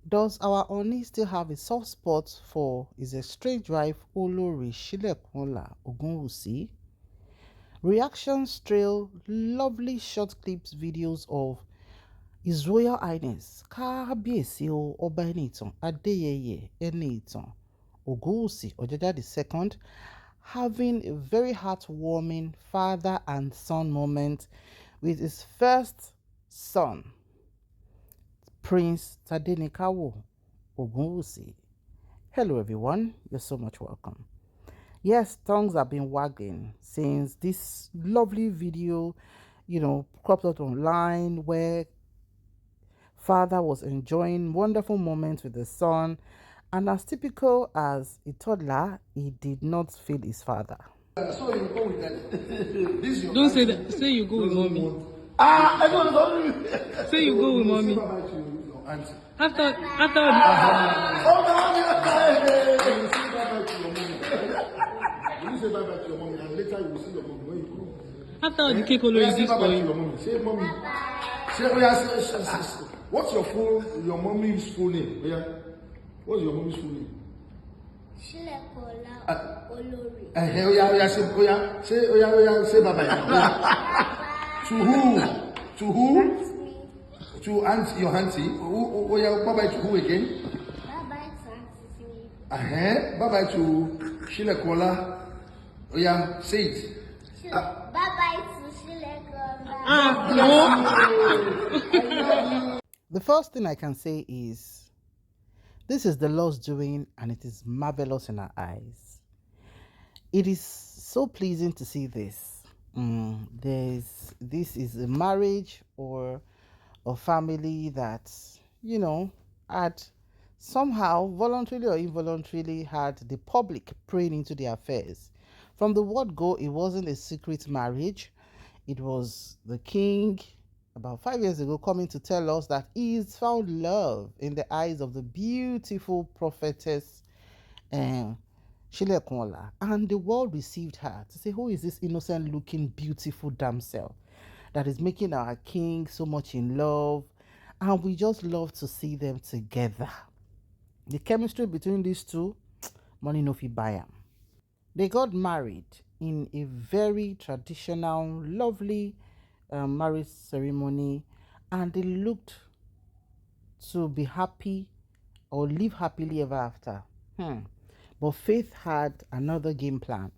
Does our Oni still have a soft spot for his estranged wife Olori Shilekunla Ogunwusi? Reactions trail lovely short clips videos of His Royal Highness Kábíyèsí o Ọba Ẹniìtàn Adéyẹyè Ẹniìtàn Ògúnwùsì Ọ̀jájá II having a very heartwarming father and son moment with his first son, Prince Tadenikawo Ogunwusi. Hello everyone, you're so much welcome. Yes, tongues have been wagging since this lovely video, cropped out online where father was enjoying wonderful moments with the son, and as typical as a toddler, he did not feel his father. So you go with that. This your Don't say that. Say you go with mommy. I don't know. Say you go with mommy. Say bye-bye to your auntie. After Oh, you say bye-bye to your mommy. You say bye-bye to your mommy, and later you will see your mommy when you come. after all the cake Olo is Say this bye-bye for to you. your mommy. Say mommy. Say, oh yeah, say. What's your mommy's full name? Oh yeah. What's your mommy's full name? Shilekola Olori. Say bye-bye. To who? To who? To auntie, your auntie. Bye-bye to who again? Bye-bye to Auntie Smith. Bye-bye to Shilekola. Say it. Bye-bye to Shilekola. No. The first thing I can say is this is the Lord's doing, and it is marvelous in our eyes. It is so pleasing to see this. This is a marriage or a family that had somehow voluntarily or involuntarily had the public praying into their affairs. From the word go, it wasn't a secret marriage. It was the king about 5 years ago coming to tell us that he's found love in the eyes of the beautiful prophetess Shilekunla, and the world received her to say, who is this innocent looking beautiful damsel that is making our king so much in love? And we just love to see them together. The chemistry between these two, money no fit buy am. They got married in a very traditional, lovely marriage ceremony, and they looked to be happy or live happily ever after. But Faith had another game plan.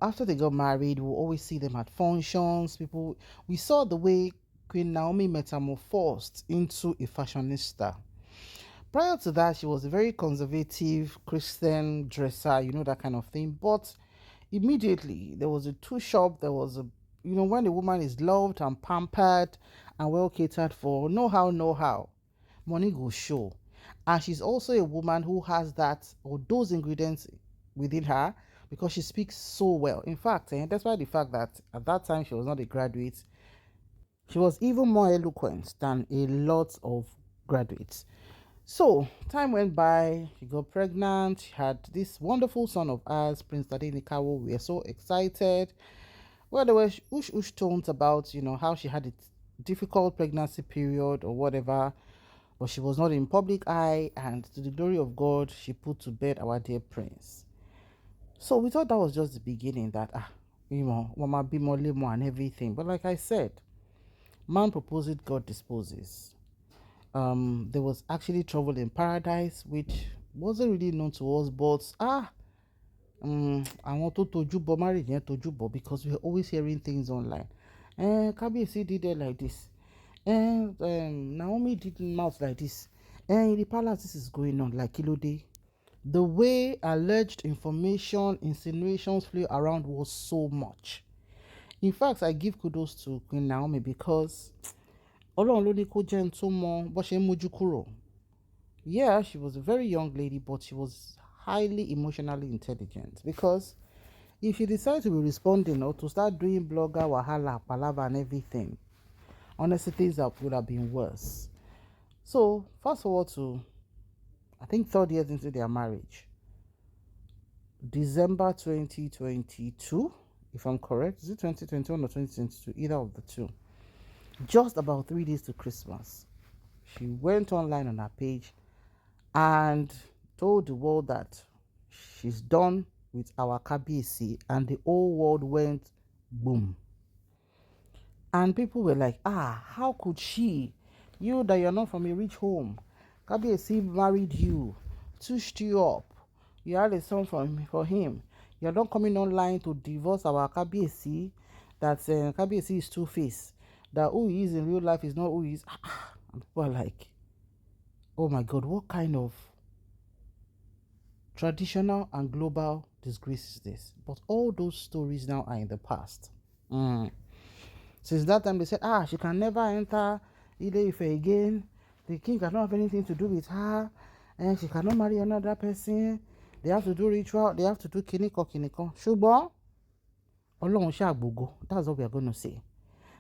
After they got married, we'll always see them at functions. We saw the way Queen Naomi metamorphosed into a fashionista. Prior to that, she was a very conservative Christian dresser, that kind of thing. But immediately, there was a two-shop, there was when a woman is loved and pampered and well catered for, know how, money go show. And she's also a woman who has that or those ingredients within her because she speaks so well. In fact, despite the fact that at that time she was not a graduate, she was even more eloquent than a lot of graduates. So, time went by, she got pregnant, she had this wonderful son of ours, Prince Tadenikawo. We were so excited. Well, there were ush tones about, how she had a difficult pregnancy period or whatever, but she was not in public eye, and to the glory of God, she put to bed our dear prince. So we thought that was just the beginning, that, Mama Bimo Lemo and everything. But like I said, man proposes, God disposes. There was actually trouble in paradise, which wasn't really known to us, but I want to toju bo marriage yẹn toju bo because we were always hearing things online. Kabiyesi did it like this. Naomi did mouth like this. In the palace, this is going on like Kilode. The way alleged information, insinuations flew around was so much. In fact, I give kudos to Queen Naomi because Ọlọ́run ló ní kó jẹ́ n tó mọ bó ṣe ń mójú kúrò. Yeah, she was a very young lady, but she was highly emotionally intelligent because if she decided to be responding or to start doing blogger, wahala, palava and everything, honestly, things that would have been worse. So, fast forward to, I think, 3 years into their marriage. December 2022, if I'm correct. Is it 2021 or 2022? Either of the two. Just about 3 days to Christmas. she went online on her page and told the world that she's done with our Kabiyesi, and the whole world went boom. And people were like, how could she? You that you're not from a rich home. Kabiyesi married you, tushed you up. You had a son for him. You're not coming online to divorce our Kabiyesi. That Kabiyesi is two-faced. That who he is in real life is not who he is. And people are like, oh my God, what kind of traditional and global disgrace is this? But all those stories now are in the past. Since that time, they said, she can never enter Ile Ife again. The king cannot have anything to do with her. And she cannot marry another person. They have to do ritual. They have to do kiniko. Ṣùgbọ́n Ọlọ́run ṣàgbógo. That's what we are going to say.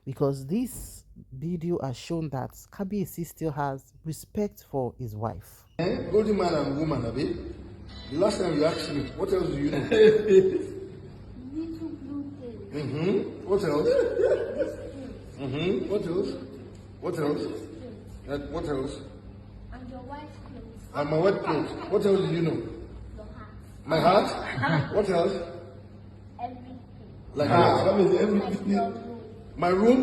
Because this video has shown that Kabiyesi still has respect for his wife. Golden man and woman, Abi. The last time you asked me, what else do you know? Little blue thing. What else? What else? What else? What else? And your wife's clothes. And my wet clothes. What else do you know? Your hat. My heart? What else? Everything. Like that means Like everything. your room. My room?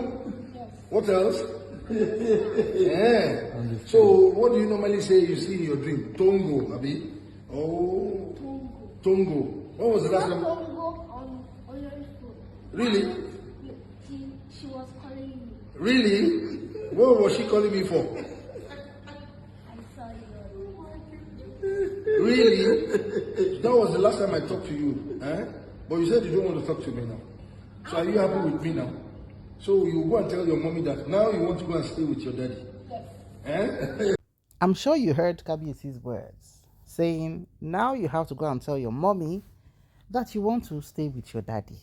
Yes. What else? Yeah. So what do you normally say you see in your dream? Tongo, Abi? Oh, Tongo. Tongo. When was the last Not time? Tongo on your phone. Really? She was calling me. Really? What was she calling me for? I saw you. Really? That was the last time I talked to you. But you said you don't want to talk to me now. So are you happy with me now? So you go and tell your mommy that now you want to go and stay with your daddy. Yes. I'm sure you heard Kabiyesi's words saying, now you have to go and tell your mommy that you want to stay with your daddy.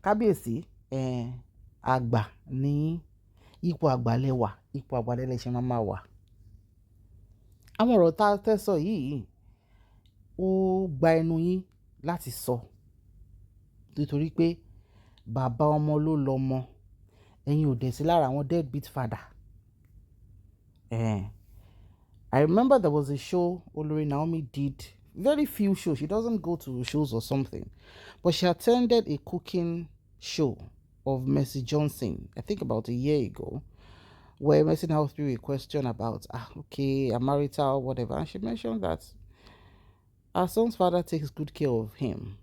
Kábíyèsí, àgbà ní ipò àgbàlẹ́wà, ipò àgbàlẹ́lẹ̀ ṣe máa wà. Àwọn ọ̀rọ̀ tá a fẹ́ sọ yìí ó gba ẹnu yín láti sọ nítorí pé bàbá ọmọ ló lọ́mọ, ẹ̀yin ò dẹ̀ sí lára àwọn deadbeat father. I remember there was a show Olori Naomi did, very few shows. She doesn't go to shows or something, but she attended a cooking show of Mercy Johnson, I think about a year ago, where Mercy now threw a question about, a marital, whatever, and she mentioned that her son's father takes good care of him.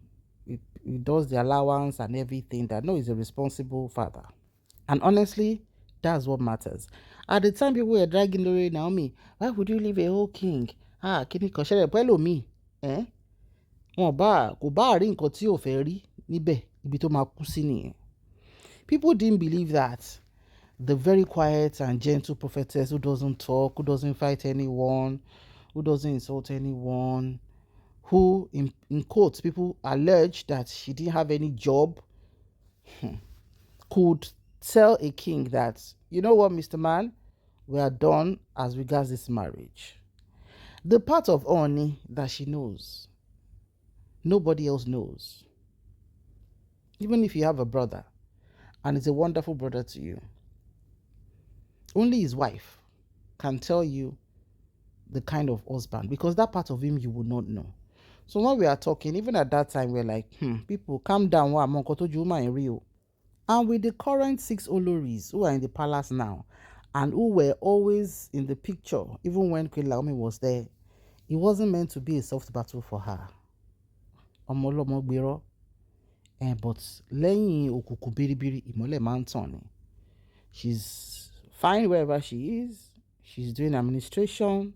He does the allowance and everything, that no, he's a responsible father. And honestly, that's what matters. At the time, people were dragging Olori Naomi. Why would you leave a whole king? Kini kan ṣẹlẹ̀ pẹ̀lú mi. Kò bá rí nǹkan tí ò fẹ́ rí níbẹ̀, ibi tó máa kú sí nìyẹn. People didn't believe that the very quiet and gentle prophetess who doesn't talk, who doesn't fight anyone, who doesn't insult anyone, who, in quotes, people allege that she didn't have any job, could tell a king that, you know what, Mr. Man, we are done as regards this marriage. The part of Ooni that she knows, nobody else knows. Even if you have a brother, and it's a wonderful brother to you, only his wife can tell you the kind of husband, because that part of him you would not know. So when we are talking, even at that time, we're like, people, calm down. And with the current 6 Oloris who are in the palace now, and who were always in the picture, even when Queen Naomi was there, it wasn't meant to be a soft battle for her. But lẹ́yìn òkùnkùn biribiri, ìmọ́lẹ̀ máa ń tàn ni. She's fine wherever she is. She's doing administration,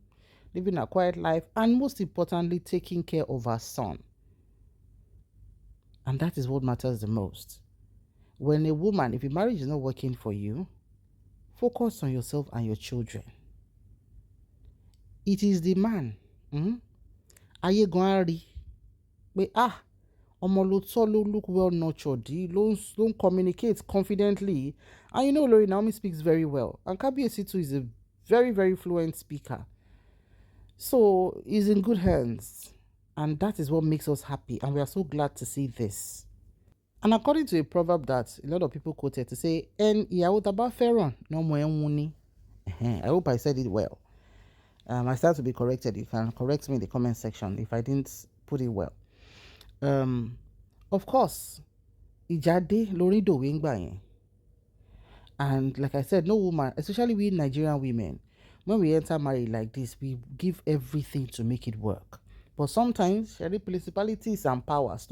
living a quiet life, and most importantly, taking care of her son. And that is what matters the most. When a woman, if a marriage is not working for you, focus on yourself and your children. It is the man. Ayé gan á rí pé ọmọ ló tọ́, ló look well nurtured, ló ń communicate confidently. And you know, Olori Naomi speaks very well. And Kabiyesi too is a very, very fluent speaker. So he's in good hands. And that is what makes us happy. And we are so glad to see this. And according to a proverb that a lot of people quoted to say, "En ìyàwó tá bá fẹ́ràn n'ọmọ ẹ̀ ń wù ni." I hope I said it well. I start to be corrected. You can correct me in the comment section if I didn't put it well. Of course, ìjà dé lórí dòwe ń gbà yẹn. And like I said, no woman, especially we Nigerian women, when we enter marriage like this, we give everything to make it work. But sometimes, principalities and powers,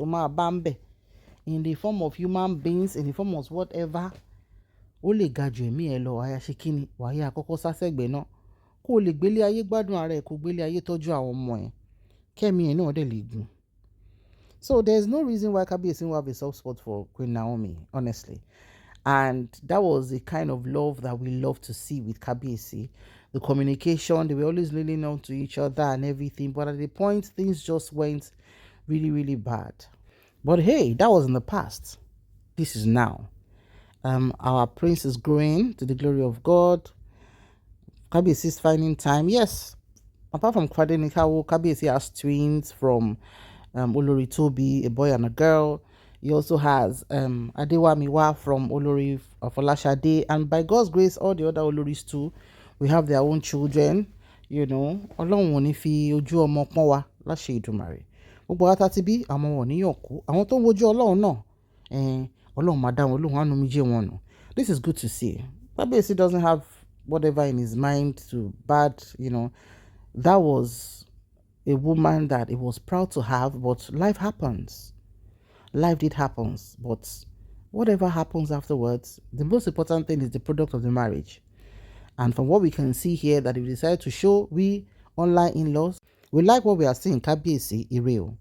in the form of human beings, in the form of whatever, ó lè ga jù ẹ̀mí ẹ lọ, àyà ṣe kíni, wàá àkọ́kọ́ sásẹ̀gbẹ́ náà, kó o lè gbélé ayé gbádùn ara ẹ̀, kó gbélé ayé tọ́jú àwọn ọmọ ẹ̀, kẹ́mi ẹ̀ náà dẹ̀ lè gùn. So there's no reason why Kabiyesi will have a soft spot for Queen Naomi, honestly. And that was the kind of love that we love to see with Kabiyesi. The communication, they were always leaning on to each other and everything. But at the point, things just went really, really bad. But hey, that was in the past. This is now. Our prince is growing to the glory of God. Kabiyesi is finding time. Yes, apart from Tadenikawo, Kabiyesi has twins from Olori Tobi, a boy and a girl. He also has Adewamiwa from Olori Folashade, and by God's grace, all the other Oloris too, we have their own children. You know, Ọlọ́run ò ní fi ojú ọmọ pọ́n wa láṣẹ Èdùmàrè. Gbogbo wa tá ti bí àwọn wọn níyàn kú, àwọn tó ń wojú Ọlọ́run náà, Ọlọ́run máa dá wọn lóhùn, àánú omijé wọn nù. This is good to see. Kabiyesi doesn't have whatever in his mind to bad, that was a woman that he was proud to have, but life happens. Life did happen, but whatever happens afterwards, the most important thing is the product of the marriage. And from what we can see here, that he decided to show we online in-laws, we like what we are seeing. Kabiyesi, real.